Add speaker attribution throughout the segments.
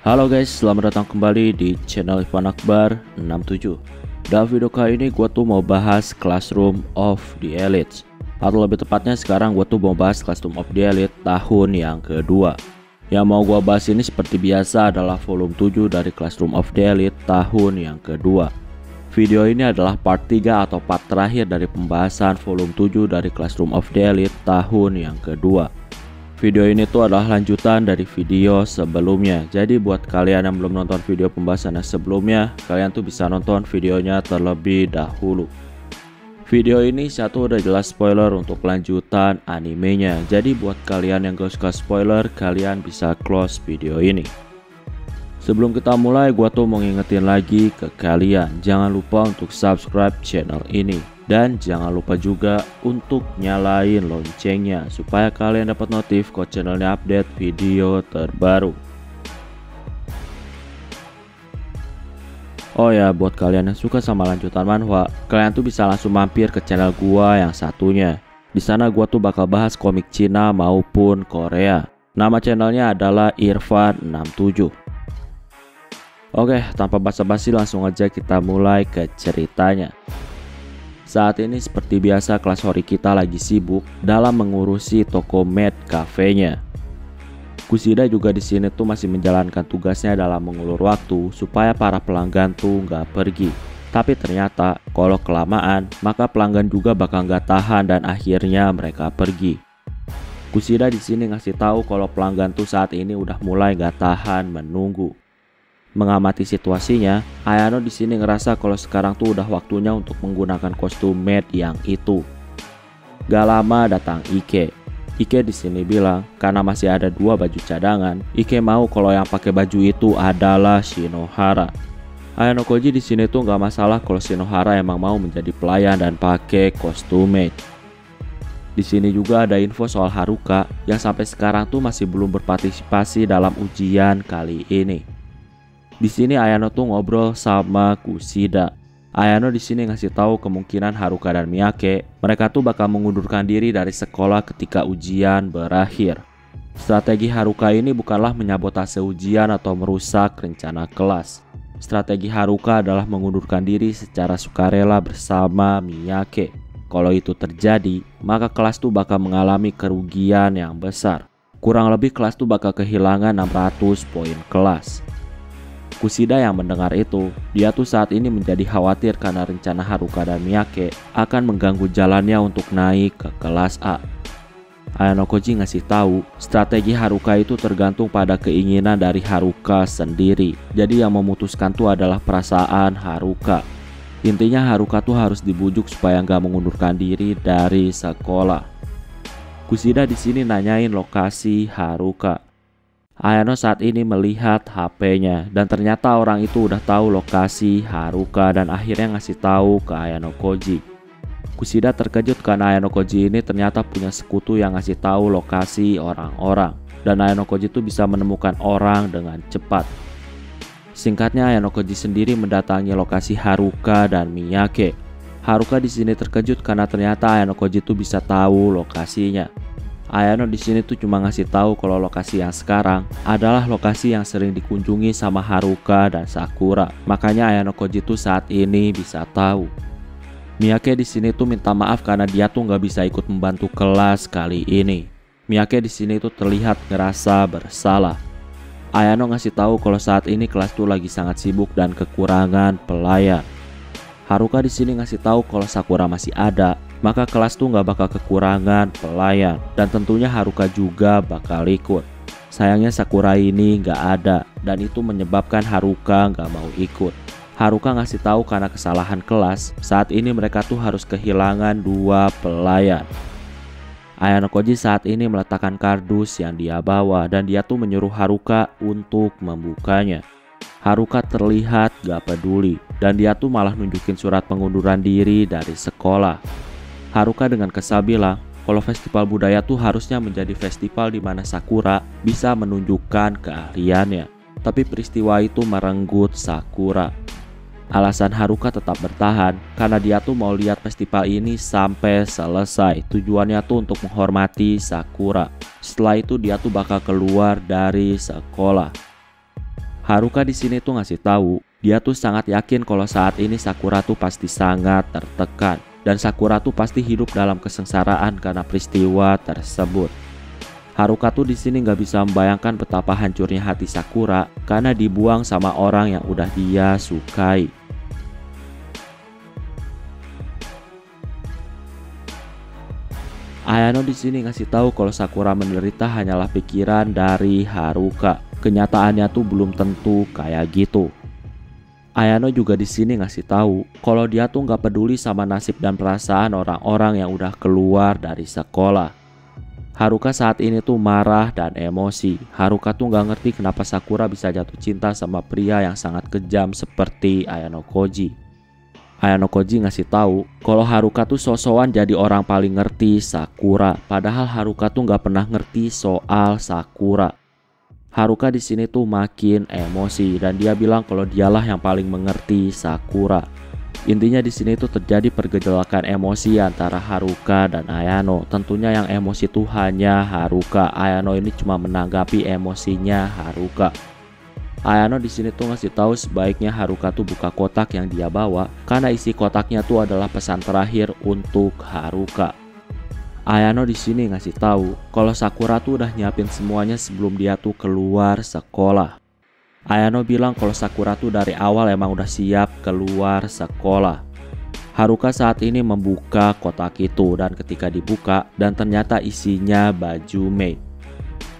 Speaker 1: Halo guys, selamat datang kembali di channel Ivan Akbar 67. Dalam video kali ini gue tuh mau bahas Classroom of the Elite, atau lebih tepatnya sekarang gue tuh mau bahas Classroom of the Elite tahun yang kedua. Yang mau gue bahas ini seperti biasa adalah volume 7 dari Classroom of the Elite tahun yang kedua. Video ini adalah part 3 atau part terakhir dari pembahasan volume 7 dari Classroom of the Elite tahun yang kedua. Video ini tuh adalah lanjutan dari video sebelumnya. Jadi buat kalian yang belum nonton video pembahasan yang sebelumnya, kalian tuh bisa nonton videonya terlebih dahulu. Video ini satu udah jelas spoiler untuk lanjutan animenya. Jadi buat kalian yang gak suka spoiler, kalian bisa close video ini. Sebelum kita mulai, gua tuh mau ngingetin lagi ke kalian, jangan lupa untuk subscribe channel ini. Dan jangan lupa juga untuk nyalain loncengnya supaya kalian dapat notif kalau channelnya update video terbaru. Oh ya, buat kalian yang suka sama lanjutan manhwa, kalian tuh bisa langsung mampir ke channel gua yang satunya. Di sana gua tuh bakal bahas komik Cina maupun Korea. Nama channelnya adalah Irfan67. Oke, tanpa basa-basi langsung aja kita mulai ke ceritanya. Saat ini seperti biasa kelas Hori kita lagi sibuk dalam mengurusi toko Mad Cafe-nya. Kushida juga di sini tuh masih menjalankan tugasnya dalam mengulur waktu supaya para pelanggan tuh nggak pergi. Tapi ternyata kalau kelamaan maka pelanggan juga bakal nggak tahan dan akhirnya mereka pergi. Kushida di sini ngasih tahu kalau pelanggan tuh saat ini udah mulai nggak tahan menunggu. Mengamati situasinya, Ayano di sini ngerasa kalau sekarang tuh udah waktunya untuk menggunakan kostum maid yang itu. Gak lama datang Ike. Ike di sini bilang karena masih ada 2 baju cadangan, Ike mau kalau yang pakai baju itu adalah Shinohara. Ayano Koji di sini tuh gak masalah kalau Shinohara emang mau menjadi pelayan dan pakai kostum maid. Di sini juga ada info soal Haruka yang sampai sekarang tuh masih belum berpartisipasi dalam ujian kali ini. Di sini Ayano tuh ngobrol sama Kushida. Ayano di sini ngasih tahu kemungkinan Haruka dan Miyake mereka tuh bakal mengundurkan diri dari sekolah ketika ujian berakhir. Strategi Haruka ini bukanlah menyabotase ujian atau merusak rencana kelas. Strategi Haruka adalah mengundurkan diri secara sukarela bersama Miyake. Kalau itu terjadi, maka kelas tuh bakal mengalami kerugian yang besar. Kurang lebih kelas tuh bakal kehilangan 600 poin kelas. Kushida yang mendengar itu, dia tuh saat ini menjadi khawatir karena rencana Haruka dan Miyake akan mengganggu jalannya untuk naik ke kelas A. Ayano Koji ngasih tahu, strategi Haruka itu tergantung pada keinginan dari Haruka sendiri. Jadi yang memutuskan tuh adalah perasaan Haruka. Intinya Haruka tuh harus dibujuk supaya nggak mengundurkan diri dari sekolah. Kushida di sini nanyain lokasi Haruka. Ayano saat ini melihat HP-nya dan ternyata orang itu udah tahu lokasi Haruka dan akhirnya ngasih tahu ke Ayano Koji. Kushida terkejut karena Ayano Koji ini ternyata punya sekutu yang ngasih tahu lokasi orang-orang dan Ayano Koji itu bisa menemukan orang dengan cepat. Singkatnya Ayano Koji sendiri mendatangi lokasi Haruka dan Miyake. Haruka di sini terkejut karena ternyata Ayano Koji itu bisa tahu lokasinya. Ayano di sini tuh cuma ngasih tahu kalau lokasi yang sekarang adalah lokasi yang sering dikunjungi sama Haruka dan Sakura. Makanya Ayano Koji tuh saat ini bisa tahu. Miyake di sini tuh minta maaf karena dia tuh nggak bisa ikut membantu kelas kali ini. Miyake di sini tuh terlihat ngerasa bersalah. Ayano ngasih tahu kalau saat ini kelas tuh lagi sangat sibuk dan kekurangan pelayan. Haruka di sini ngasih tahu kalau Sakura masih ada, maka kelas tuh nggak bakal kekurangan pelayan dan tentunya Haruka juga bakal ikut. Sayangnya Sakura ini nggak ada dan itu menyebabkan Haruka nggak mau ikut. Haruka ngasih tahu karena kesalahan kelas, saat ini mereka tuh harus kehilangan 2 pelayan. Ayano Koji saat ini meletakkan kardus yang dia bawa dan dia tuh menyuruh Haruka untuk membukanya. Haruka terlihat gak peduli dan dia tuh malah nunjukin surat pengunduran diri dari sekolah. Haruka dengan kesal bilang kalau festival budaya tuh harusnya menjadi festival di mana Sakura bisa menunjukkan keahliannya. Tapi peristiwa itu merenggut Sakura. Alasan Haruka tetap bertahan karena dia tuh mau lihat festival ini sampai selesai. Tujuannya tuh untuk menghormati Sakura. Setelah itu dia tuh bakal keluar dari sekolah. Haruka di sini tuh ngasih tahu, dia tuh sangat yakin kalau saat ini Sakura tuh pasti sangat tertekan dan Sakura tuh pasti hidup dalam kesengsaraan karena peristiwa tersebut. Haruka tuh di sini nggak bisa membayangkan betapa hancurnya hati Sakura karena dibuang sama orang yang udah dia sukai. Ayano di sini ngasih tahu kalau Sakura menderita hanyalah pikiran dari Haruka. Kenyataannya tuh belum tentu kayak gitu. Ayano juga di sini ngasih tahu kalau dia tuh nggak peduli sama nasib dan perasaan orang-orang yang udah keluar dari sekolah. Haruka saat ini tuh marah dan emosi. Haruka tuh nggak ngerti kenapa Sakura bisa jatuh cinta sama pria yang sangat kejam seperti Ayano Koji. Ayano Koji ngasih tahu kalau Haruka tuh sosokan jadi orang paling ngerti Sakura, padahal Haruka tuh nggak pernah ngerti soal Sakura. Haruka di sini tuh makin emosi dan dia bilang kalau dialah yang paling mengerti Sakura. Intinya di sini tuh terjadi pergejolakan emosi antara Haruka dan Ayano. Tentunya yang emosi tuh hanya Haruka. Ayano ini cuma menanggapi emosinya Haruka. Ayano di sini tuh ngasih tahu sebaiknya Haruka tuh buka kotak yang dia bawa karena isi kotaknya tuh adalah pesan terakhir untuk Haruka. Ayano di sini ngasih tahu kalau Sakura tuh udah nyiapin semuanya sebelum dia tuh keluar sekolah. Ayano bilang kalau Sakura tuh dari awal emang udah siap keluar sekolah. Haruka saat ini membuka kotak itu dan ketika dibuka dan ternyata isinya baju maid.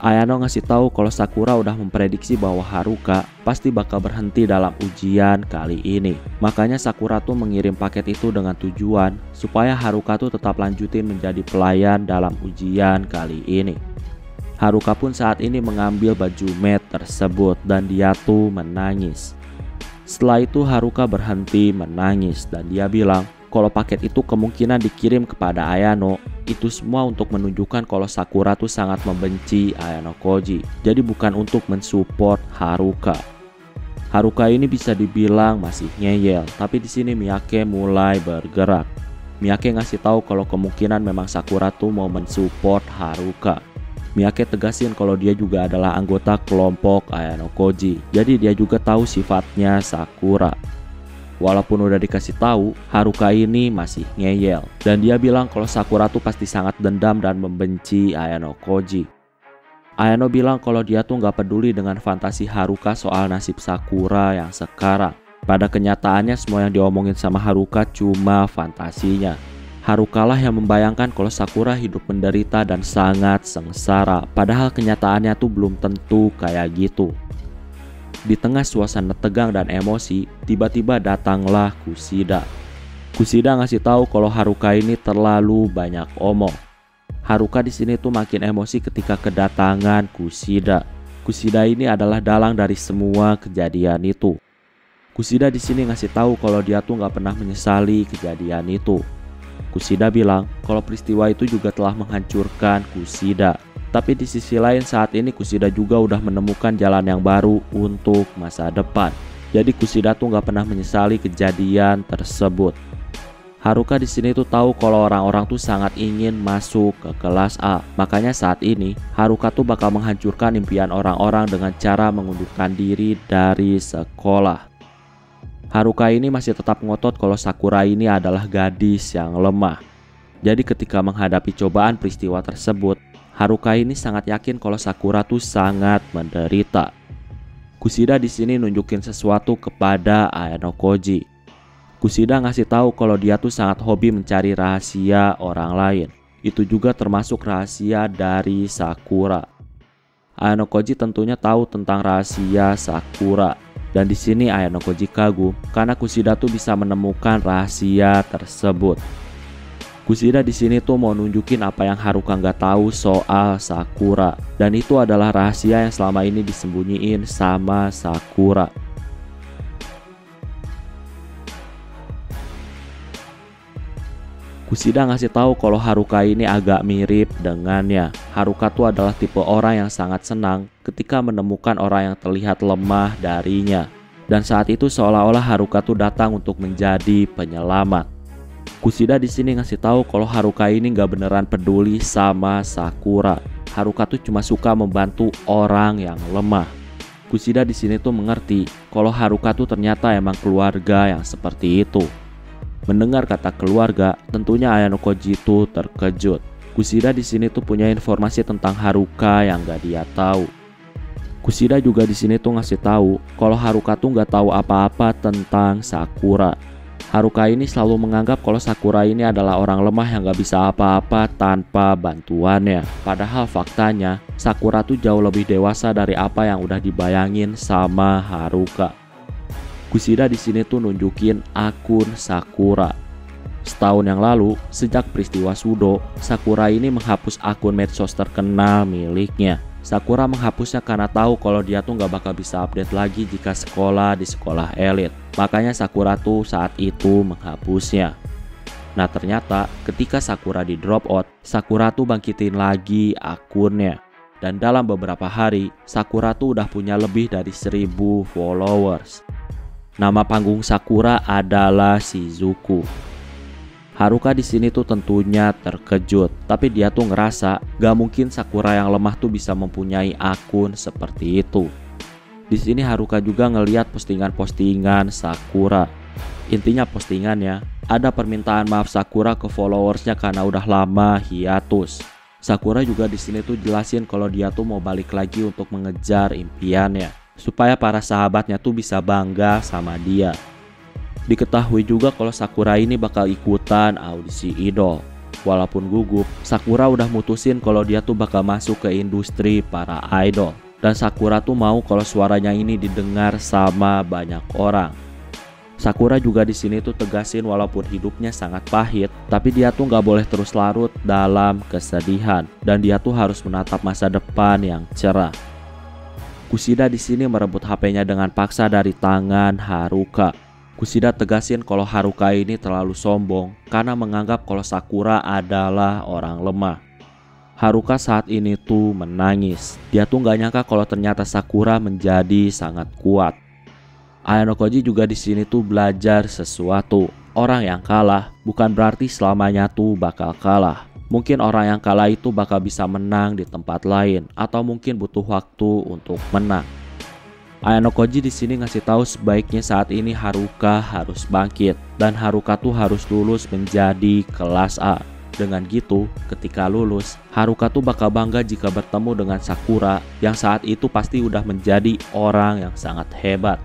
Speaker 1: Ayano ngasih tahu kalau Sakura udah memprediksi bahwa Haruka pasti bakal berhenti dalam ujian kali ini. Makanya Sakura tuh mengirim paket itu dengan tujuan supaya Haruka tuh tetap lanjutin menjadi pelayan dalam ujian kali ini. Haruka pun saat ini mengambil baju maid tersebut dan dia tuh menangis. Setelah itu Haruka berhenti menangis dan dia bilang kalau paket itu kemungkinan dikirim kepada Ayano. Itu semua untuk menunjukkan kalau Sakura tuh sangat membenci Ayano Koji. Jadi bukan untuk mensupport Haruka. Haruka ini bisa dibilang masih ngeyel, tapi di sini Miyake mulai bergerak. Miyake ngasih tahu kalau kemungkinan memang Sakura tuh mau mensupport Haruka. Miyake tegasin kalau dia juga adalah anggota kelompok Ayano Koji. Jadi dia juga tahu sifatnya Sakura. Walaupun udah dikasih tahu, Haruka ini masih ngeyel dan dia bilang kalau Sakura tuh pasti sangat dendam dan membenci Ayano Koji. Ayano bilang kalau dia tuh nggak peduli dengan fantasi Haruka soal nasib Sakura yang sekarang. Pada kenyataannya semua yang diomongin sama Haruka cuma fantasinya. Haruka lah yang membayangkan kalau Sakura hidup menderita dan sangat sengsara, padahal kenyataannya tuh belum tentu kayak gitu. Di tengah suasana tegang dan emosi, tiba-tiba datanglah Kushida. Kushida ngasih tahu kalau Haruka ini terlalu banyak omong. Haruka di sini tuh makin emosi ketika kedatangan Kushida. Kushida ini adalah dalang dari semua kejadian itu. Kushida di sini ngasih tahu kalau dia tuh nggak pernah menyesali kejadian itu. Kushida bilang kalau peristiwa itu juga telah menghancurkan Kushida. Tapi di sisi lain saat ini Kushida juga udah menemukan jalan yang baru untuk masa depan. Jadi Kushida tuh nggak pernah menyesali kejadian tersebut. Haruka di sini tuh tahu kalau orang-orang tuh sangat ingin masuk ke kelas A. Makanya saat ini Haruka tuh bakal menghancurkan impian orang-orang dengan cara mengundurkan diri dari sekolah. Haruka ini masih tetap ngotot kalau Sakura ini adalah gadis yang lemah. Jadi ketika menghadapi cobaan peristiwa tersebut, Haruka ini sangat yakin kalau Sakura tuh sangat menderita. Kushida di sini nunjukin sesuatu kepada Ayano Koji. Kushida ngasih tahu kalau dia tuh sangat hobi mencari rahasia orang lain. Itu juga termasuk rahasia dari Sakura. Ayano Koji tentunya tahu tentang rahasia Sakura. Dan di sini Ayano Koji kagum karena Kushida tuh bisa menemukan rahasia tersebut. Kushida di sini tuh mau nunjukin apa yang Haruka nggak tahu soal Sakura, dan itu adalah rahasia yang selama ini disembunyiin sama Sakura. Kushida ngasih tahu kalau Haruka ini agak mirip dengannya. Haruka tuh adalah tipe orang yang sangat senang ketika menemukan orang yang terlihat lemah darinya, dan saat itu seolah-olah Haruka tuh datang untuk menjadi penyelamat. Kushida di sini ngasih tahu kalau Haruka ini nggak beneran peduli sama Sakura. Haruka tuh cuma suka membantu orang yang lemah. Kushida di sini tuh mengerti kalau Haruka tuh ternyata emang keluarga yang seperti itu. Mendengar kata keluarga, tentunya Ayano Koji itu terkejut. Kushida di sini tuh punya informasi tentang Haruka yang gak dia tahu. Kushida juga di sini tuh ngasih tahu kalau Haruka tuh gak tahu apa-apa tentang Sakura. Haruka ini selalu menganggap kalau Sakura ini adalah orang lemah yang gak bisa apa-apa tanpa bantuannya. Padahal faktanya, Sakura tuh jauh lebih dewasa dari apa yang udah dibayangin sama Haruka. Kushida di sini tuh nunjukin akun Sakura. Setahun yang lalu, sejak peristiwa Sudo, Sakura ini menghapus akun medsos terkenal miliknya. Sakura menghapusnya karena tahu kalau dia tuh gak bakal bisa update lagi jika sekolah di sekolah elit. Makanya Sakura tuh saat itu menghapusnya. Nah ternyata ketika Sakura di drop out, Sakura tuh bangkitin lagi akunnya. Dan dalam beberapa hari, Sakura tuh udah punya lebih dari 1000 followers. Nama panggung Sakura adalah Shizuku. Haruka di sini tuh tentunya terkejut, tapi dia tuh ngerasa gak mungkin Sakura yang lemah tuh bisa mempunyai akun seperti itu. Di sini Haruka juga ngeliat postingan-postingan Sakura. Intinya postingannya ada permintaan maaf Sakura ke followersnya karena udah lama hiatus. Sakura juga di sini tuh jelasin kalau dia tuh mau balik lagi untuk mengejar impiannya, supaya para sahabatnya tuh bisa bangga sama dia. Diketahui juga kalau Sakura ini bakal ikutan audisi idol. Walaupun gugup, Sakura udah mutusin kalau dia tuh bakal masuk ke industri para idol. Dan Sakura tuh mau kalau suaranya ini didengar sama banyak orang. Sakura juga di sini tuh tegasin walaupun hidupnya sangat pahit, tapi dia tuh nggak boleh terus larut dalam kesedihan dan dia tuh harus menatap masa depan yang cerah. Kushida di sini merebut HP-nya dengan paksa dari tangan Haruka. Kushida tegasin kalau Haruka ini terlalu sombong karena menganggap kalau Sakura adalah orang lemah. Haruka saat ini tuh menangis. Dia tuh gak nyangka kalau ternyata Sakura menjadi sangat kuat. Ayano Koji juga di sini tuh belajar sesuatu. Orang yang kalah bukan berarti selamanya tuh bakal kalah. Mungkin orang yang kalah itu bakal bisa menang di tempat lain atau mungkin butuh waktu untuk menang. Ayano Koji di sini ngasih tahu sebaiknya saat ini Haruka harus bangkit dan Haruka tuh harus lulus menjadi kelas A. Dengan gitu, ketika lulus, Haruka tuh bakal bangga jika bertemu dengan Sakura yang saat itu pasti udah menjadi orang yang sangat hebat.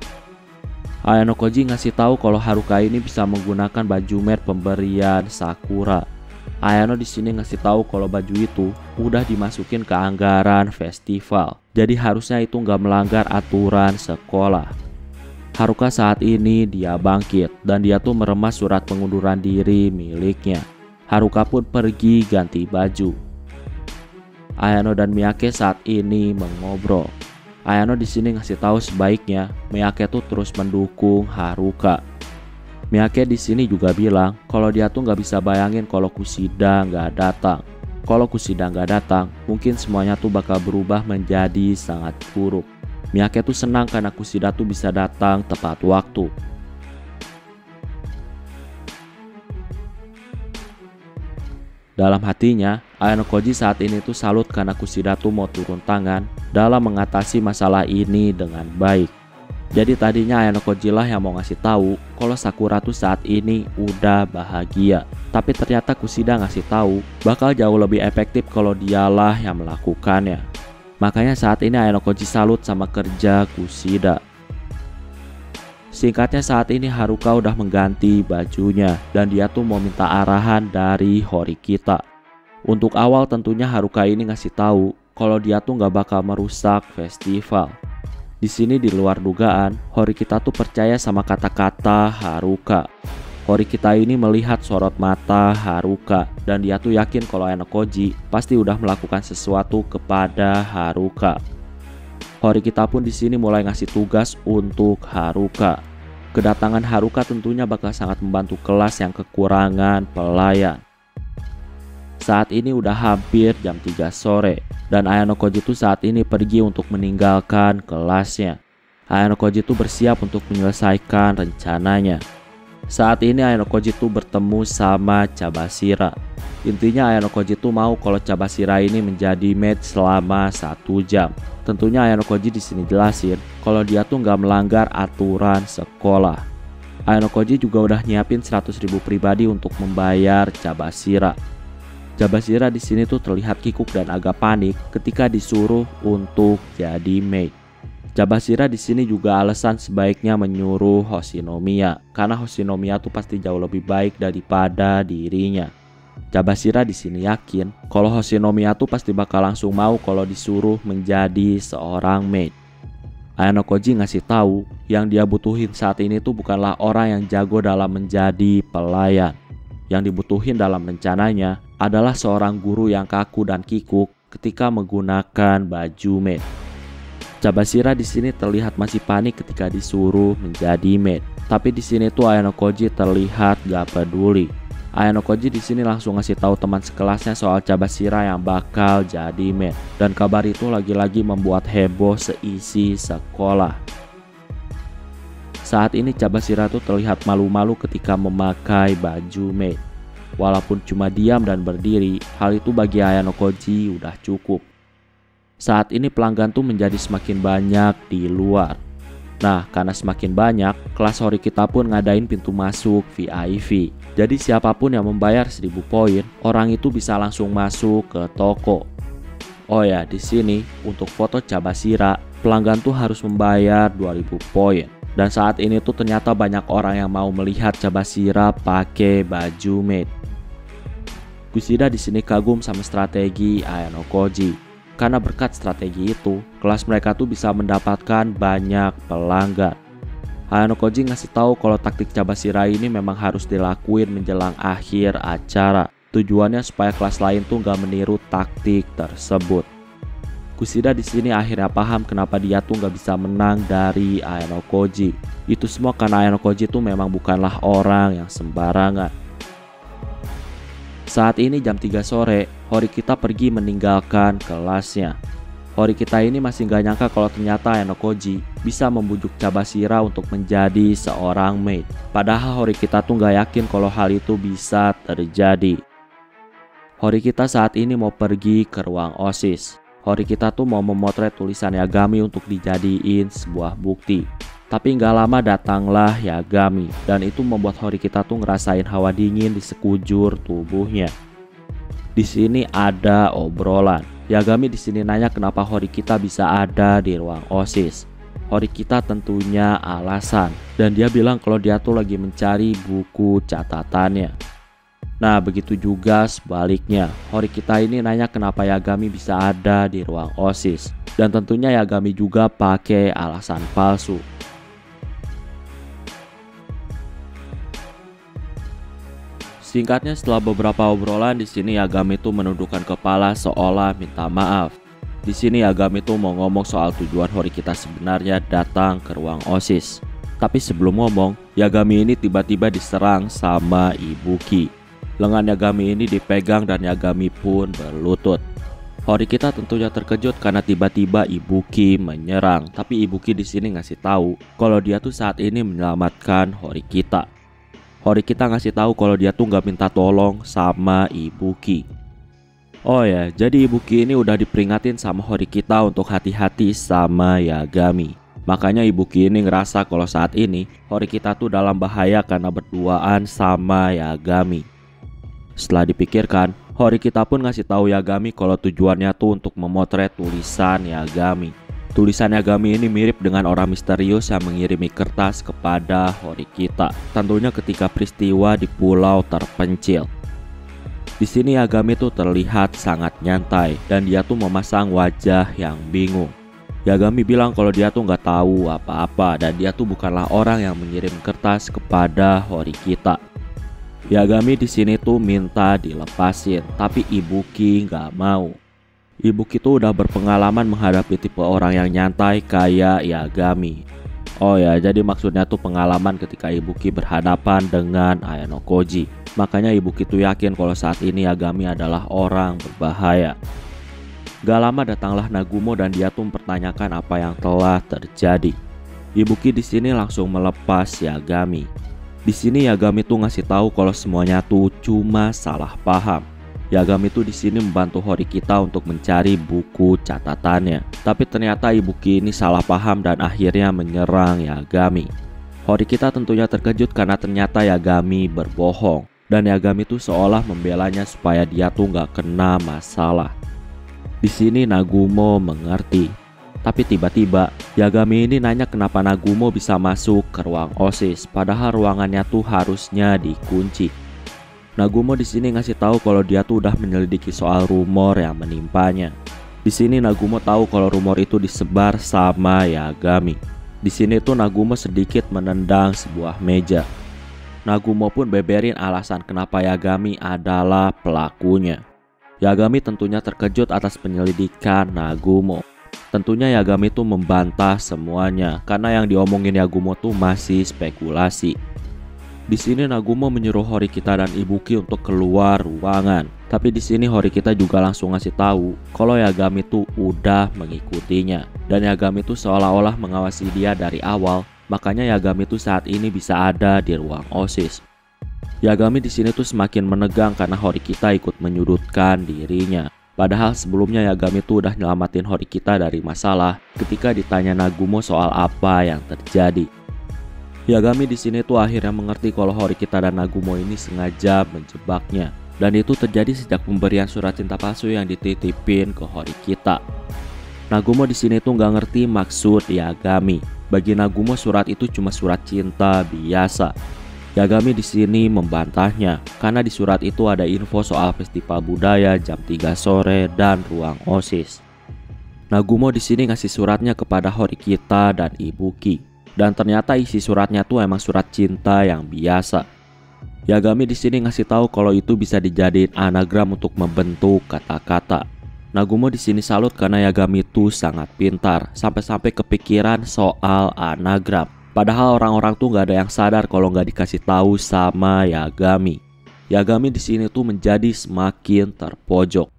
Speaker 1: Ayano Koji ngasih tahu kalau Haruka ini bisa menggunakan baju merch pemberian Sakura. Ayano di sini ngasih tahu kalau baju itu udah dimasukin ke anggaran festival. Jadi harusnya itu nggak melanggar aturan sekolah. Haruka saat ini dia bangkit dan dia tuh meremas surat pengunduran diri miliknya. Haruka pun pergi ganti baju. Ayano dan Miyake saat ini mengobrol. Ayano di sini ngasih tahu sebaiknya Miyake tuh terus mendukung Haruka. Miyake di sini juga bilang kalau dia tuh nggak bisa bayangin kalau Kushida nggak datang. Kalau Kushida nggak datang, mungkin semuanya tuh bakal berubah menjadi sangat buruk. Miyake tuh senang karena Kushida tuh bisa datang tepat waktu. Dalam hatinya, Ayano Koji saat ini tuh salut karena Kushida tuh mau turun tangan dalam mengatasi masalah ini dengan baik. Jadi tadinya Ayano Koji lah yang mau ngasih tahu kalau Sakura tuh saat ini udah bahagia. Tapi ternyata Kushida ngasih tahu bakal jauh lebih efektif kalau dialah yang melakukannya. Makanya saat ini Ayano Koji salut sama kerja Kushida. Singkatnya saat ini Haruka udah mengganti bajunya dan dia tuh mau minta arahan dari Horikita. Untuk awal tentunya Haruka ini ngasih tahu kalau dia tuh nggak bakal merusak festival. Di sini di luar dugaan, Horikita tuh percaya sama kata-kata Haruka. Horikita ini melihat sorot mata Haruka dan dia tuh yakin kalau Ayano Koji pasti udah melakukan sesuatu kepada Haruka. Horikita pun di sini mulai ngasih tugas untuk Haruka. Kedatangan Haruka tentunya bakal sangat membantu kelas yang kekurangan pelayan. Saat ini udah hampir jam 3 sore dan Ayano Koji tuh saat ini pergi untuk meninggalkan kelasnya. Ayano Koji tuh bersiap untuk menyelesaikan rencananya. Saat ini Ayano Koji tuh bertemu sama Cabashira. Intinya Ayano Koji tuh mau kalau Cabashira ini menjadi maid selama 1 jam. Tentunya Ayano Koji di sini jelasin kalau dia tuh nggak melanggar aturan sekolah. Ayano Koji juga udah nyiapin 100.000 pribadi untuk membayar Cabashira. Cabashira di sini tuh terlihat kikuk dan agak panik ketika disuruh untuk jadi maid. Cabashira di sini juga alasan sebaiknya menyuruh Hoshinomiya karena Hoshinomiya tuh pasti jauh lebih baik daripada dirinya. Cabashira di sini yakin kalau Hoshinomiya tuh pasti bakal langsung mau kalau disuruh menjadi seorang maid. Ayano Koji ngasih tahu yang dia butuhin saat ini tuh bukanlah orang yang jago dalam menjadi pelayan. Yang dibutuhin dalam rencananya adalah seorang guru yang kaku dan kikuk ketika menggunakan baju maid. Cabashira di sini terlihat masih panik ketika disuruh menjadi maid, tapi di sini tuh Ayano Koji terlihat gak peduli. Ayano Koji di sini langsung ngasih tahu teman sekelasnya soal Cabashira yang bakal jadi maid, dan kabar itu lagi-lagi membuat heboh seisi sekolah. Saat ini Cabashira tuh terlihat malu-malu ketika memakai baju maid. Walaupun cuma diam dan berdiri, hal itu bagi Ayano Koji udah cukup. Saat ini pelanggan tuh menjadi semakin banyak di luar. Nah, karena semakin banyak, kelas Horikita pun ngadain pintu masuk VIP. Jadi siapapun yang membayar 1000 poin, orang itu bisa langsung masuk ke toko. Oh ya, di sini untuk foto Cabashira, pelanggan tuh harus membayar 2000 poin. Dan saat ini tuh ternyata banyak orang yang mau melihat Cabashira pakai baju maid. Kushida di sini kagum sama strategi Ayano Koji. Karena berkat strategi itu, kelas mereka tuh bisa mendapatkan banyak pelanggan. Ayano Koji ngasih tahu kalau taktik Cabashira ini memang harus dilakuin menjelang akhir acara. Tujuannya supaya kelas lain tuh gak meniru taktik tersebut. Kushida di sini akhirnya paham kenapa dia tuh gak bisa menang dari Ayano Koji. Itu semua karena Ayano Koji tuh memang bukanlah orang yang sembarangan. Saat ini jam 3 sore, Horikita pergi meninggalkan kelasnya. Horikita ini masih gak nyangka kalau ternyata Ayano Koji bisa membujuk Cabashira untuk menjadi seorang maid. Padahal Horikita tuh gak yakin kalau hal itu bisa terjadi. Horikita saat ini mau pergi ke ruang OSIS. Horikita tuh mau memotret tulisan Yagami untuk dijadiin sebuah bukti. Tapi nggak lama datanglah Yagami, dan itu membuat Horikita tuh ngerasain hawa dingin di sekujur tubuhnya. Di sini ada obrolan. Yagami di sini nanya kenapa Horikita bisa ada di ruang OSIS. Horikita tentunya alasan, dan dia bilang kalau dia tuh lagi mencari buku catatannya. Nah, begitu juga sebaliknya. Horikita ini nanya kenapa Yagami bisa ada di ruang OSIS. Dan tentunya Yagami juga pakai alasan palsu. Singkatnya, setelah beberapa obrolan di sini Yagami tuh menundukkan kepala seolah minta maaf. Di sini Yagami tuh mau ngomong soal tujuan Horikita sebenarnya datang ke ruang OSIS. Tapi sebelum ngomong, Yagami ini tiba-tiba diserang sama Ibuki. Lengan Yagami ini dipegang dan Yagami pun berlutut. Horikita tentunya terkejut karena tiba-tiba Ibuki menyerang. Tapi Ibuki di sini ngasih tahu kalau dia tuh saat ini menyelamatkan Horikita. Horikita ngasih tahu kalau dia tuh nggak minta tolong sama Ibuki. Oh ya, jadi Ibuki ini udah diperingatin sama Horikita untuk hati-hati sama Yagami. Makanya Ibuki ini ngerasa kalau saat ini Horikita tuh dalam bahaya karena berduaan sama Yagami. Setelah dipikirkan, Horikita pun ngasih tahu Yagami kalau tujuannya tuh untuk memotret tulisan Yagami. Tulisan Yagami ini mirip dengan orang misterius yang mengirimi kertas kepada Horikita. Tentunya ketika peristiwa di pulau terpencil. Di sini Yagami tuh terlihat sangat nyantai dan dia tuh memasang wajah yang bingung. Yagami bilang kalau dia tuh nggak tahu apa-apa dan dia tuh bukanlah orang yang mengirim kertas kepada Horikita. Yagami di sini tuh minta dilepasin, tapi Ibuki nggak mau. Ibuki tuh udah berpengalaman menghadapi tipe orang yang nyantai kayak Yagami. Oh ya, jadi maksudnya tuh pengalaman ketika Ibuki berhadapan dengan Ayano Koji. Makanya Ibuki tuh yakin kalau saat ini Yagami adalah orang berbahaya. Gak lama datanglah Nagumo dan dia tuh mempertanyakan apa yang telah terjadi. Ibuki di sini langsung melepas Yagami. Di sini Yagami tuh ngasih tahu kalau semuanya tuh cuma salah paham. Yagami tuh di sini membantu Horikita untuk mencari buku catatannya. Tapi ternyata Ibuki ini salah paham dan akhirnya menyerang Yagami. Horikita tentunya terkejut karena ternyata Yagami berbohong. Dan Yagami tuh seolah membelanya supaya dia tuh nggak kena masalah. Di sini Nagumo mengerti. Tapi tiba-tiba Yagami ini nanya kenapa Nagumo bisa masuk ke ruang OSIS, padahal ruangannya tuh harusnya dikunci. Nagumo di sini ngasih tahu kalau dia tuh udah menyelidiki soal rumor yang menimpanya. Di sini Nagumo tahu kalau rumor itu disebar sama Yagami. Di sini tuh Nagumo sedikit menendang sebuah meja. Nagumo pun beberin alasan kenapa Yagami adalah pelakunya. Yagami tentunya terkejut atas penyelidikan Nagumo. Tentunya Yagami tuh membantah semuanya karena yang diomongin Nagumo tuh masih spekulasi. Di sini Nagumo menyuruh Horikita dan Ibuki untuk keluar ruangan. Tapi di sini Horikita juga langsung ngasih tahu kalau Yagami tuh udah mengikutinya. Dan Yagami tuh seolah-olah mengawasi dia dari awal. Makanya Yagami tuh saat ini bisa ada di ruang OSIS. Yagami di sini tuh semakin menegang karena Horikita ikut menyudutkan dirinya. Padahal sebelumnya Yagami tuh udah nyelamatin Horikita dari masalah ketika ditanya Nagumo soal apa yang terjadi. Yagami di sini tuh akhirnya mengerti kalau Horikita dan Nagumo ini sengaja menjebaknya. Dan itu terjadi sejak pemberian surat cinta palsu yang dititipin ke Horikita. Nagumo di sini tuh nggak ngerti maksud Yagami. Bagi Nagumo surat itu cuma surat cinta biasa. Yagami di sini membantahnya karena di surat itu ada info soal festival budaya jam 3 sore dan ruang OSIS. Nagumo di sini ngasih suratnya kepada Horikita dan Ibuki. Dan ternyata isi suratnya tuh emang surat cinta yang biasa. Yagami di sini ngasih tahu kalau itu bisa dijadiin anagram untuk membentuk kata-kata. Nagumo di sini salut karena Yagami tuh sangat pintar, sampai-sampai kepikiran soal anagram. Padahal orang-orang tuh nggak ada yang sadar kalau nggak dikasih tahu sama Yagami. Yagami di sini tuh menjadi semakin terpojok.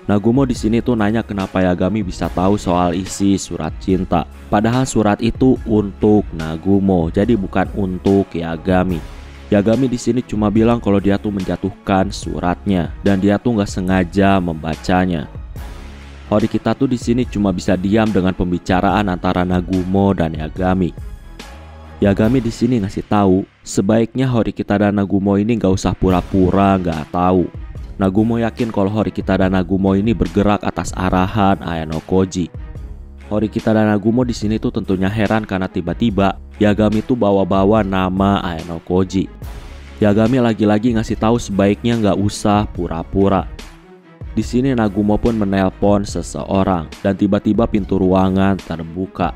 Speaker 1: Nagumo di sini tuh nanya kenapa Yagami bisa tahu soal isi surat cinta. Padahal surat itu untuk Nagumo, jadi bukan untuk Yagami. Yagami di sini cuma bilang kalau dia tuh menjatuhkan suratnya dan dia tuh nggak sengaja membacanya. Horikita tuh di sini cuma bisa diam dengan pembicaraan antara Nagumo dan Yagami. Yagami di sini ngasih tahu sebaiknya Horikita dan Nagumo ini nggak usah pura-pura nggak tahu. Nagumo yakin kalau Horikita dan Nagumo ini bergerak atas arahan Ayano Koji. Horikita dan Nagumo di sini tuh tentunya heran karena tiba-tiba Yagami tuh bawa-bawa nama Ayano Koji. Yagami lagi-lagi ngasih tahu sebaiknya nggak usah pura-pura. Di sini Nagumo pun menelpon seseorang dan tiba-tiba pintu ruangan terbuka.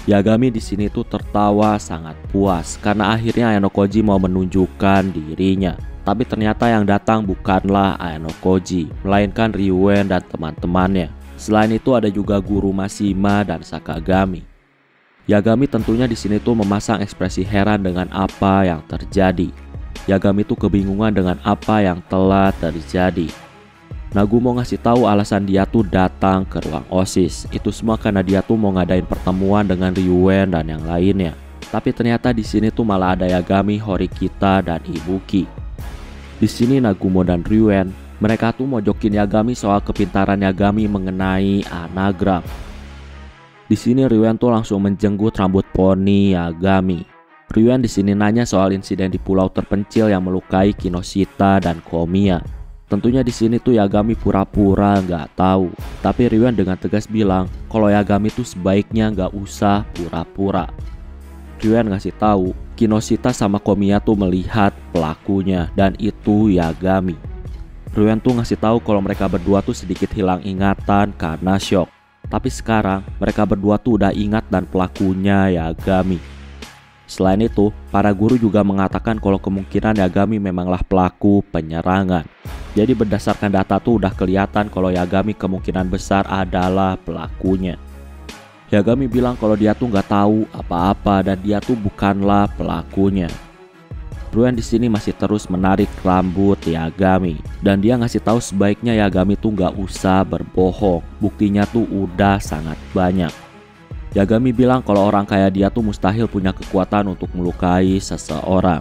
Speaker 1: Yagami di sini tuh tertawa sangat puas karena akhirnya Ayano Koji mau menunjukkan dirinya. Tapi ternyata yang datang bukanlah Ayano Koji, melainkan Ryuen dan teman-temannya. Selain itu ada juga guru Mashima dan Sakagami. Yagami tentunya di sini tuh memasang ekspresi heran dengan apa yang terjadi. Yagami tuh kebingungan dengan apa yang telah terjadi. Nagumo ngasih tahu alasan dia tuh datang ke ruang OSIS. Itu semua karena dia tuh mau ngadain pertemuan dengan Ryuen dan yang lainnya. Tapi ternyata di sini tuh malah ada Yagami, Horikita dan Ibuki. Di sini Nagumo dan Ryuen, mereka tuh mojokin Yagami soal kepintaran Yagami mengenai anagram. Di sini Ryuen tuh langsung menjenggut rambut poni Yagami. Ryuen di sini nanya soal insiden di pulau terpencil yang melukai Kinoshita dan Komiya. Tentunya di sini tuh Yagami pura-pura nggak tahu. Tapi Ryuen dengan tegas bilang kalau Yagami tuh sebaiknya nggak usah pura-pura. Ryuen ngasih tahu Kinoshita sama Komiya tuh melihat pelakunya dan itu Yagami. Ryuen tuh ngasih tahu kalau mereka berdua tuh sedikit hilang ingatan karena syok. Tapi sekarang mereka berdua tuh udah ingat dan pelakunya Yagami. Selain itu, para guru juga mengatakan kalau kemungkinan Yagami memanglah pelaku penyerangan. Jadi berdasarkan data tuh udah kelihatan kalau Yagami kemungkinan besar adalah pelakunya. Yagami bilang kalau dia tuh nggak tahu apa-apa dan dia tuh bukanlah pelakunya. Ryuen di sini masih terus menarik rambut Yagami dan dia ngasih tahu sebaiknya Yagami tuh nggak usah berbohong. Buktinya tuh udah sangat banyak. Yagami bilang kalau orang kayak dia tuh mustahil punya kekuatan untuk melukai seseorang.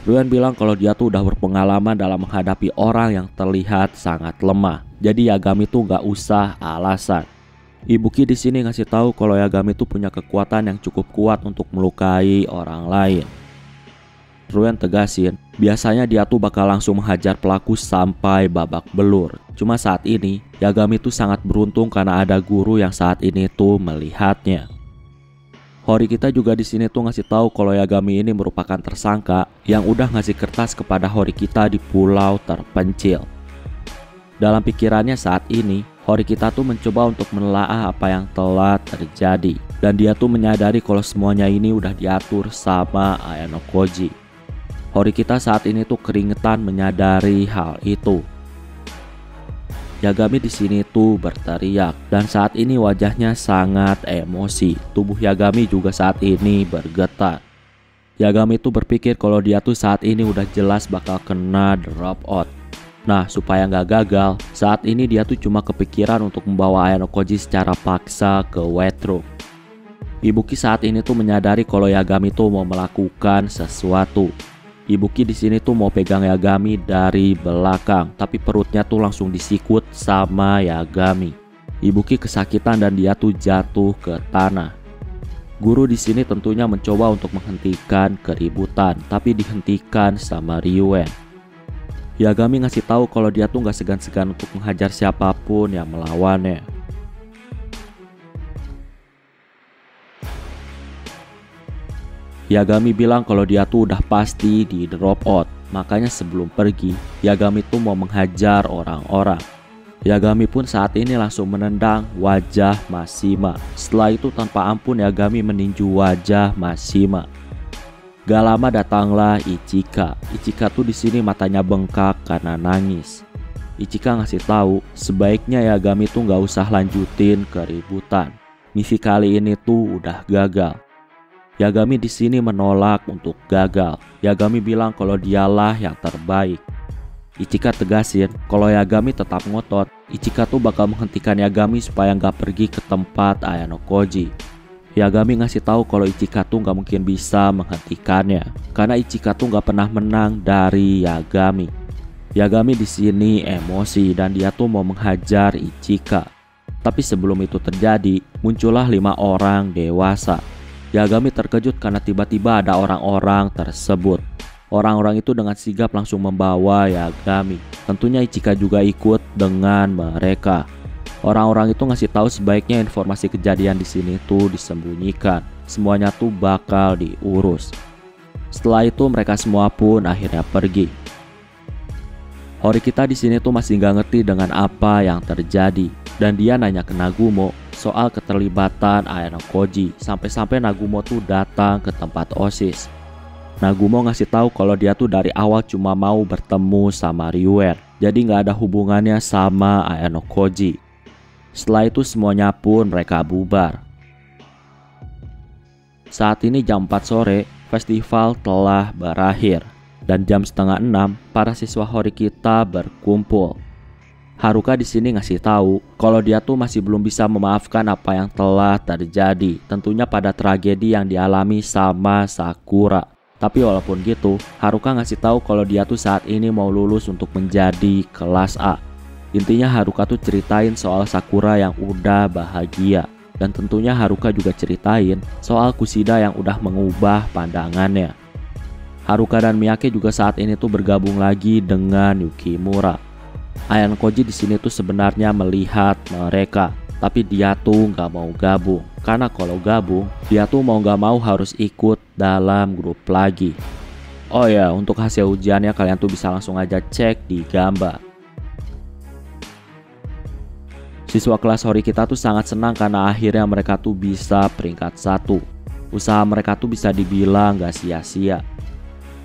Speaker 1: Ryuen bilang kalau dia tuh udah berpengalaman dalam menghadapi orang yang terlihat sangat lemah. Jadi Yagami tuh gak usah alasan. Ibuki di sini ngasih tahu kalau Yagami tuh punya kekuatan yang cukup kuat untuk melukai orang lain. Ryuen tegasin, biasanya dia tuh bakal langsung menghajar pelaku sampai babak belur. Cuma saat ini, Yagami tuh sangat beruntung karena ada guru yang saat ini tuh melihatnya. Horikita juga di sini tuh ngasih tahu kalau Yagami ini merupakan tersangka yang udah ngasih kertas kepada Horikita di pulau terpencil. Dalam pikirannya saat ini, Horikita tuh mencoba untuk menelaah apa yang telah terjadi. Dan dia tuh menyadari kalau semuanya ini udah diatur sama Ayano Koji. Horikita saat ini tuh keringetan menyadari hal itu. Yagami di sini tuh berteriak dan saat ini wajahnya sangat emosi. Tubuh Yagami juga saat ini bergetar. Yagami tuh berpikir kalau dia tuh saat ini udah jelas bakal kena drop out. Nah, supaya nggak gagal, saat ini dia tuh cuma kepikiran untuk membawa Ayano Koji secara paksa ke wet room. Ibuki saat ini tuh menyadari kalau Yagami tuh mau melakukan sesuatu. Ibuki di sini tuh mau pegang Yagami dari belakang, tapi perutnya tuh langsung disikut sama Yagami. Ibuki kesakitan dan dia tuh jatuh ke tanah. Guru di sini tentunya mencoba untuk menghentikan keributan, tapi dihentikan sama Ryuen. Yagami ngasih tahu kalau dia tuh nggak segan-segan untuk menghajar siapapun yang melawannya. Yagami bilang kalau dia tuh udah pasti di drop out. Makanya sebelum pergi, Yagami tuh mau menghajar orang-orang. Yagami pun saat ini langsung menendang wajah Mashima. Setelah itu tanpa ampun Yagami meninju wajah Mashima. Gak lama datanglah Ichika. Ichika tuh di sini matanya bengkak karena nangis. Ichika ngasih tahu sebaiknya Yagami tuh gak usah lanjutin keributan. Misi kali ini tuh udah gagal. Yagami di sini menolak untuk gagal. Yagami bilang kalau dialah yang terbaik. Ichika tegasin kalau Yagami tetap ngotot, Ichika tuh bakal menghentikan Yagami supaya nggak pergi ke tempat Ayano Koji. Yagami ngasih tahu kalau Ichika tuh nggak mungkin bisa menghentikannya karena Ichika tuh nggak pernah menang dari Yagami. Yagami di sini emosi dan dia tuh mau menghajar Ichika. Tapi sebelum itu terjadi, muncullah 5 orang dewasa. Yagami terkejut karena tiba-tiba ada orang-orang tersebut. Orang-orang itu dengan sigap langsung membawa Yagami. Tentunya Ichika juga ikut dengan mereka. Orang-orang itu ngasih tahu sebaiknya informasi kejadian di sini tuh disembunyikan. Semuanya tuh bakal diurus. Setelah itu mereka semua pun akhirnya pergi. Horikita di sini tuh masih nggak ngerti dengan apa yang terjadi dan dia nanya ke Nagumo soal keterlibatan Ayano Koji. Sampai-sampai Nagumo tuh datang ke tempat OSIS. Nagumo ngasih tahu kalau dia tuh dari awal cuma mau bertemu sama Ryuen, jadi nggak ada hubungannya sama Ayano Koji. Setelah itu semuanya pun mereka bubar. Saat ini jam 4 sore, festival telah berakhir. Dan jam setengah 6, para siswa Horikita berkumpul. Haruka di sini ngasih tahu kalau dia tuh masih belum bisa memaafkan apa yang telah terjadi, tentunya pada tragedi yang dialami sama Sakura. Tapi walaupun gitu, Haruka ngasih tahu kalau dia tuh saat ini mau lulus untuk menjadi kelas A. Intinya Haruka tuh ceritain soal Sakura yang udah bahagia. Dan tentunya Haruka juga ceritain soal Kushida yang udah mengubah pandangannya. Haruka dan Miyake juga saat ini tuh bergabung lagi dengan Yukimura. Ayano Koji di sini tuh sebenarnya melihat mereka, tapi dia tuh nggak mau gabung. Karena kalau gabung, dia tuh mau nggak mau harus ikut dalam grup lagi. Oh ya, untuk hasil ujiannya kalian tuh bisa langsung aja cek di gambar. Siswa kelas Horikita tuh sangat senang karena akhirnya mereka tuh bisa peringkat 1. Usaha mereka tuh bisa dibilang gak sia-sia.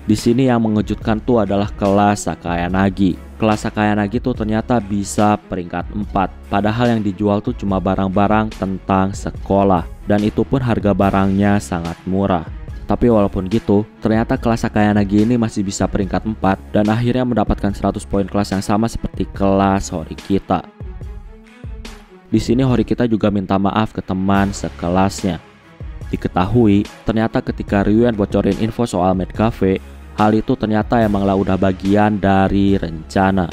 Speaker 1: Di sini yang mengejutkan tuh adalah kelas Sakayanagi. Kelas Sakayanagi tuh ternyata bisa peringkat 4. Padahal yang dijual tuh cuma barang-barang tentang sekolah. Dan itu pun harga barangnya sangat murah. Tapi walaupun gitu, ternyata kelas Sakayanagi ini masih bisa peringkat 4. Dan akhirnya mendapatkan 100 poin kelas yang sama seperti kelas Horikita. Di sini Horikita juga minta maaf ke teman sekelasnya. Diketahui, ternyata ketika Ryuen bocorin info soal Maid Cafe, hal itu ternyata emanglah udah bagian dari rencana.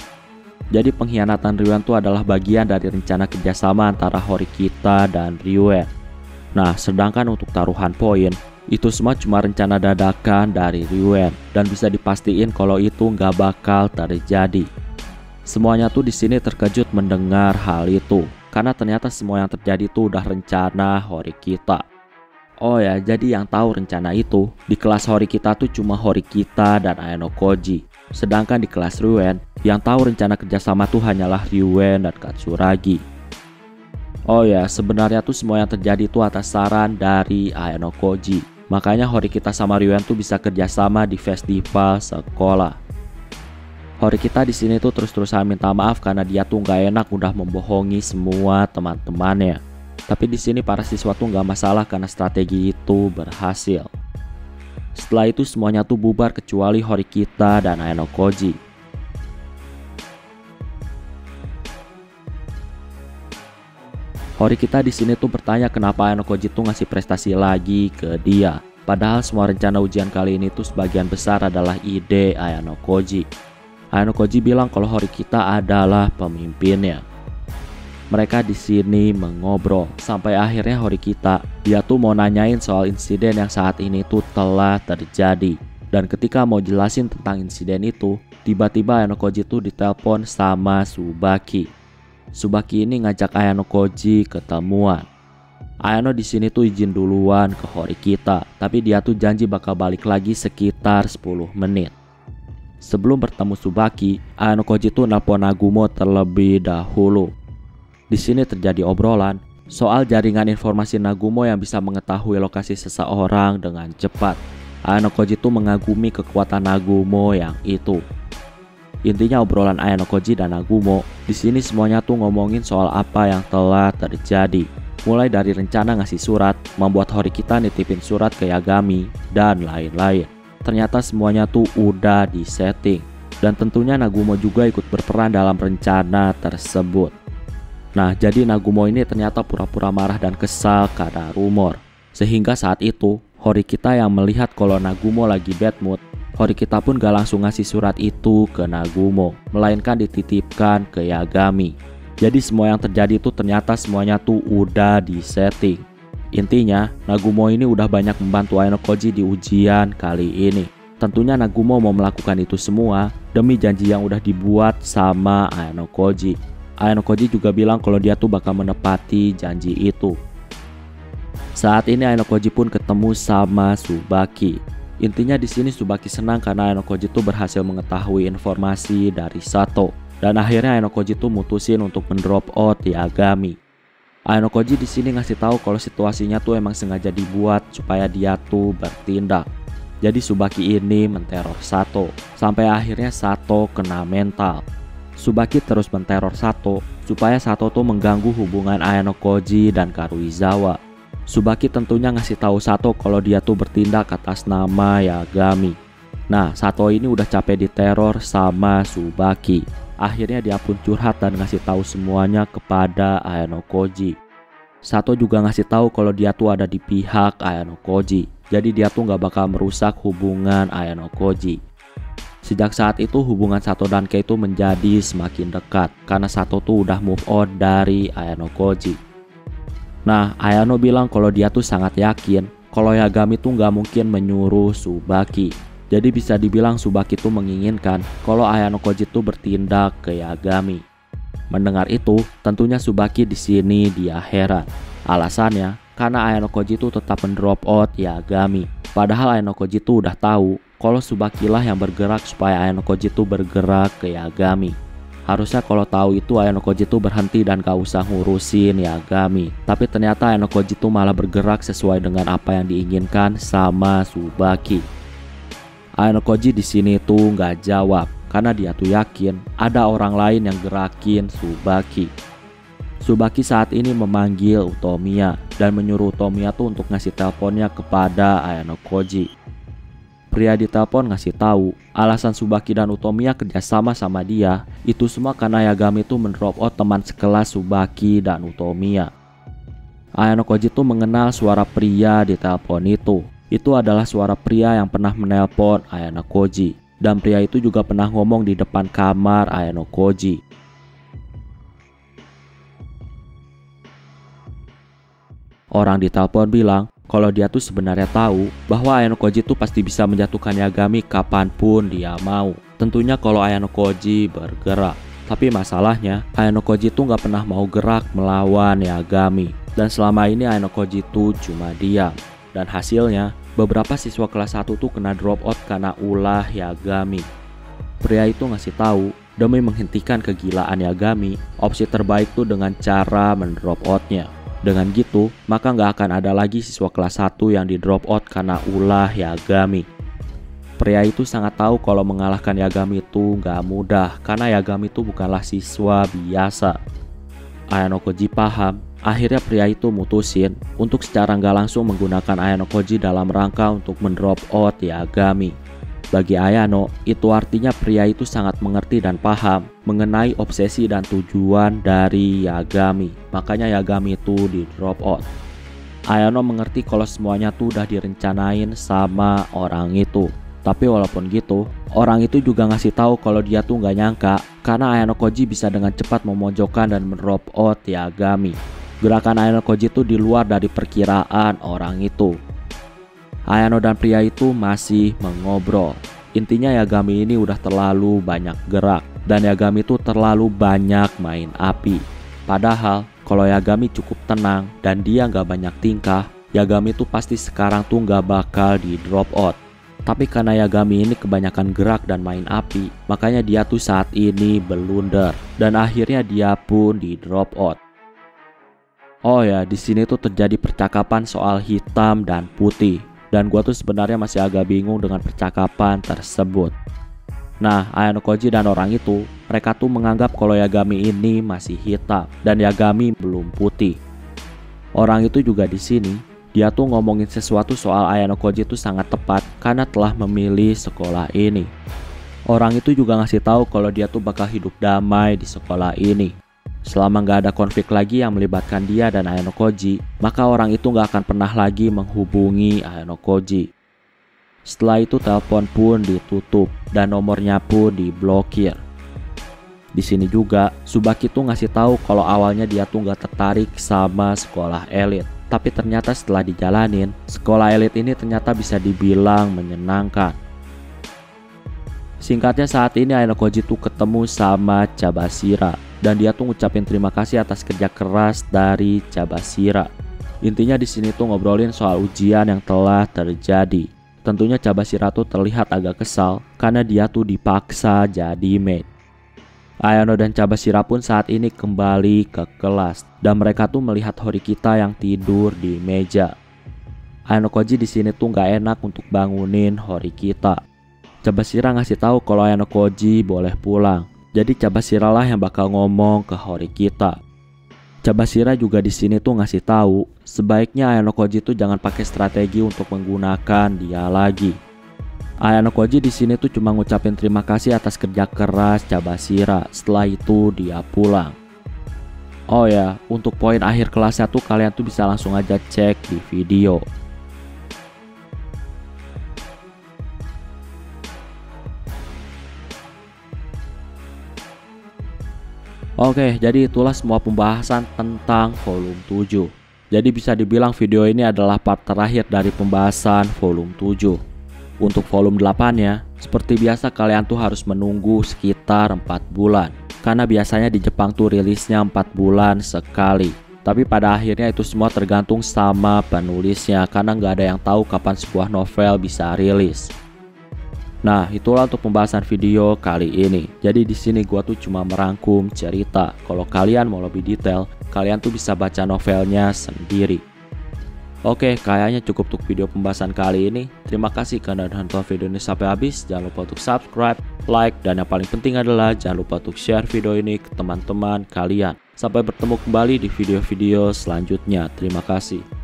Speaker 1: Jadi pengkhianatan Ryuen itu adalah bagian dari rencana kerjasama antara Horikita dan Ryuen. Nah, sedangkan untuk taruhan poin, itu semua cuma rencana dadakan dari Ryuen dan bisa dipastiin kalau itu nggak bakal terjadi. Semuanya tuh di sini terkejut mendengar hal itu, karena ternyata semua yang terjadi tuh udah rencana Horikita. Oh ya, jadi yang tahu rencana itu di kelas Horikita tuh cuma Horikita dan Ayano Koji. Sedangkan di kelas Ryuen, yang tahu rencana kerjasama tuh hanyalah Ryuen dan Katsuragi. Oh ya, sebenarnya tuh semua yang terjadi tuh atas saran dari Ayano Koji. Makanya Horikita sama Ryuen tuh bisa kerjasama di festival sekolah. Horikita di sini tuh terus-terusan minta maaf karena dia tuh nggak enak udah membohongi semua teman-temannya. Tapi di sini para siswa tuh nggak masalah karena strategi itu berhasil. Setelah itu semuanya tuh bubar kecuali Horikita dan Ayano Koji. Horikita di sini tuh bertanya kenapa Ayano Koji tuh ngasih prestasi lagi ke dia. Padahal semua rencana ujian kali ini tuh sebagian besar adalah ide Ayano Koji. Ayano Koji bilang kalau Horikita adalah pemimpinnya. Mereka di sini mengobrol sampai akhirnya Horikita dia tuh mau nanyain soal insiden yang saat ini tuh telah terjadi. Dan ketika mau jelasin tentang insiden itu, tiba-tiba Ayano Koji tuh ditelepon sama Tsubaki. Tsubaki ini ngajak Ayano Koji ketemuan. Ayano di sini tuh izin duluan ke Horikita, tapi dia tuh janji bakal balik lagi sekitar 10 menit. Sebelum bertemu Tsubaki, Ayano Koji tuh nelpon Nagumo terlebih dahulu. Di sini terjadi obrolan soal jaringan informasi Nagumo yang bisa mengetahui lokasi seseorang dengan cepat. Ayano Koji tuh mengagumi kekuatan Nagumo yang itu. Intinya obrolan Ayano Koji dan Nagumo di sini semuanya tuh ngomongin soal apa yang telah terjadi. Mulai dari rencana ngasih surat, membuat Horikita nitipin surat ke Yagami, dan lain-lain. Ternyata semuanya tuh udah disetting. Dan tentunya Nagumo juga ikut berperan dalam rencana tersebut. Nah, jadi Nagumo ini ternyata pura-pura marah dan kesal karena rumor. Sehingga saat itu, Horikita yang melihat kalau Nagumo lagi bad mood, Horikita pun gak langsung ngasih surat itu ke Nagumo, melainkan dititipkan ke Yagami. Jadi semua yang terjadi itu ternyata semuanya tuh udah disetting. Intinya, Nagumo ini udah banyak membantu Ayano Koji di ujian kali ini. Tentunya Nagumo mau melakukan itu semua demi janji yang udah dibuat sama Ayano Koji. Ayano Koji juga bilang kalau dia tuh bakal menepati janji itu. Saat ini Ayano Koji pun ketemu sama Tsubaki. Intinya di sini Tsubaki senang karena Ayano Koji tuh berhasil mengetahui informasi dari Sato. Dan akhirnya Ayano Koji tuh mutusin untuk mendrop out Yagami. Ayano Koji di sini ngasih tahu kalau situasinya tuh emang sengaja dibuat supaya dia tuh bertindak. Jadi Tsubaki ini menteror Sato sampai akhirnya Sato kena mental. Tsubaki terus menteror Sato supaya Sato tuh mengganggu hubungan Ayano Koji dan Karuizawa. Tsubaki tentunya ngasih tahu Sato kalau dia tuh bertindak atas nama Yagami. Nah, Sato ini udah capek diteror sama Tsubaki. Akhirnya dia pun curhat dan ngasih tahu semuanya kepada Ayano Koji. Sato juga ngasih tahu kalau dia tuh ada di pihak Ayano Koji. Jadi dia tuh gak bakal merusak hubungan Ayano Koji. Sejak saat itu hubungan Sato dan Kei itu menjadi semakin dekat karena Sato tuh udah move on dari Ayano Koji. Nah, Ayano bilang kalau dia tuh sangat yakin kalau Yagami tuh gak mungkin menyuruh Tsubaki. Jadi bisa dibilang Tsubaki tuh menginginkan kalau Ayano Koji tuh bertindak ke Yagami. Mendengar itu, tentunya Tsubaki di sini dia heran. Alasannya karena Ayano Koji tuh tetap mendrop out Yagami. Padahal Ayano Koji tuh udah tahu kalau Tsubaki lah yang bergerak supaya Ayano Koji tuh bergerak ke Yagami. Harusnya kalau tahu itu Ayano Koji tuh berhenti dan gak usah ngurusin Yagami. Tapi ternyata Ayano Koji tuh malah bergerak sesuai dengan apa yang diinginkan sama Tsubaki. Ayano Koji di sini tuh nggak jawab karena dia tuh yakin ada orang lain yang gerakin Tsubaki. Tsubaki saat ini memanggil Utomiya dan menyuruh Utomiya tuh untuk ngasih teleponnya kepada Ayano Koji. pria di telepon ngasih tahu alasan Tsubaki dan Utomiya kerjasama sama dia itu semua karena Yagami tuh mendrop out teman sekelas Tsubaki dan Utomiya. Ayano Koji tuh mengenal suara pria di telepon itu. Itu adalah suara pria yang pernah menelpon Ayano Koji. Dan pria itu juga pernah ngomong di depan kamar Ayano Koji. Orang di telepon bilang kalau dia tuh sebenarnya tahu bahwa Ayano Koji tuh pasti bisa menjatuhkan Yagami kapanpun dia mau. Tentunya kalau Ayano Koji bergerak. Tapi masalahnya Ayano Koji tuh nggak pernah mau gerak melawan Yagami. Dan selama ini Ayano Koji tuh cuma diam. Dan hasilnya beberapa siswa kelas 1 tuh kena drop out karena ulah Yagami. Pria itu ngasih tahu demi menghentikan kegilaan Yagami, opsi terbaik tuh dengan cara mendrop outnya. Dengan gitu, maka nggak akan ada lagi siswa kelas 1 yang di drop out karena ulah Yagami. Pria itu sangat tahu kalau mengalahkan Yagami itu nggak mudah karena Yagami itu bukanlah siswa biasa. Ayano Koji paham. Akhirnya pria itu mutusin untuk secara nggak langsung menggunakan Ayano Koji dalam rangka untuk mendrop out Yagami. Bagi Ayano, itu artinya pria itu sangat mengerti dan paham mengenai obsesi dan tujuan dari Yagami. Makanya Yagami itu di drop out. Ayano mengerti kalau semuanya tuh udah direncanain sama orang itu. Tapi walaupun gitu, orang itu juga ngasih tahu kalau dia tuh nggak nyangka karena Ayano Koji bisa dengan cepat memojokkan dan mendrop out Yagami. Gerakan Ayano Koji itu di luar dari perkiraan orang itu. Ayano dan pria itu masih mengobrol. Intinya Yagami ini udah terlalu banyak gerak dan Yagami itu terlalu banyak main api. Padahal kalau Yagami cukup tenang dan dia nggak banyak tingkah, Yagami itu pasti sekarang tuh nggak bakal di drop out. Tapi karena Yagami ini kebanyakan gerak dan main api, makanya dia tuh saat ini blunder dan akhirnya dia pun di drop out. Oh ya, di sini tuh terjadi percakapan soal hitam dan putih. Dan gua tuh sebenarnya masih agak bingung dengan percakapan tersebut. Nah, Ayano Koji dan orang itu, mereka tuh menganggap kalau Yagami ini masih hitam dan Yagami belum putih. Orang itu juga di sini, dia tuh ngomongin sesuatu soal Ayano Koji itu sangat tepat karena telah memilih sekolah ini. Orang itu juga ngasih tahu kalau dia tuh bakal hidup damai di sekolah ini. Selama nggak ada konflik lagi yang melibatkan dia dan Ayano Koji, maka orang itu nggak akan pernah lagi menghubungi Ayano Koji. Setelah itu telepon pun ditutup dan nomornya pun diblokir. Di sini juga Tsubaki tuh ngasih tahu kalau awalnya dia tuh nggak tertarik sama sekolah elit, tapi ternyata setelah dijalanin, sekolah elit ini ternyata bisa dibilang menyenangkan. Singkatnya saat ini Ayano Koji tuh ketemu sama Cabashira. Dan dia tuh ngucapin terima kasih atas kerja keras dari Cabashira. Intinya di sini tuh ngobrolin soal ujian yang telah terjadi. Tentunya Cabashira tuh terlihat agak kesal karena dia tuh dipaksa jadi maid. Ayano dan Cabashira pun saat ini kembali ke kelas dan mereka tuh melihat Horikita yang tidur di meja. Ayano Koji di sini tuh nggak enak untuk bangunin Horikita. Cabashira ngasih tahu kalau Ayano Koji boleh pulang. Jadi Cabashira lah yang bakal ngomong ke Horikita. Cabashira juga di sini tuh ngasih tahu sebaiknya Ayano Koji tuh jangan pakai strategi untuk menggunakan dia lagi. Ayano Koji di sini tuh cuma ngucapin terima kasih atas kerja keras Cabashira. Setelah itu dia pulang. Oh ya, untuk poin akhir kelasnya tuh kalian tuh bisa langsung aja cek di video. Oke, jadi itulah semua pembahasan tentang volume 7. Jadi bisa dibilang video ini adalah part terakhir dari pembahasan volume 7. Untuk volume 8-nya, seperti biasa kalian tuh harus menunggu sekitar 4 bulan. Karena biasanya di Jepang tuh rilisnya 4 bulan sekali. Tapi pada akhirnya itu semua tergantung sama penulisnya karena nggak ada yang tahu kapan sebuah novel bisa rilis. Nah, itulah untuk pembahasan video kali ini. Jadi di sini gua tuh cuma merangkum cerita. Kalau kalian mau lebih detail, kalian tuh bisa baca novelnya sendiri. Oke, kayaknya cukup untuk video pembahasan kali ini. Terima kasih karena udah nonton video ini sampai habis. Jangan lupa untuk subscribe, like, dan yang paling penting adalah jangan lupa untuk share video ini ke teman-teman kalian. Sampai bertemu kembali di video-video selanjutnya. Terima kasih.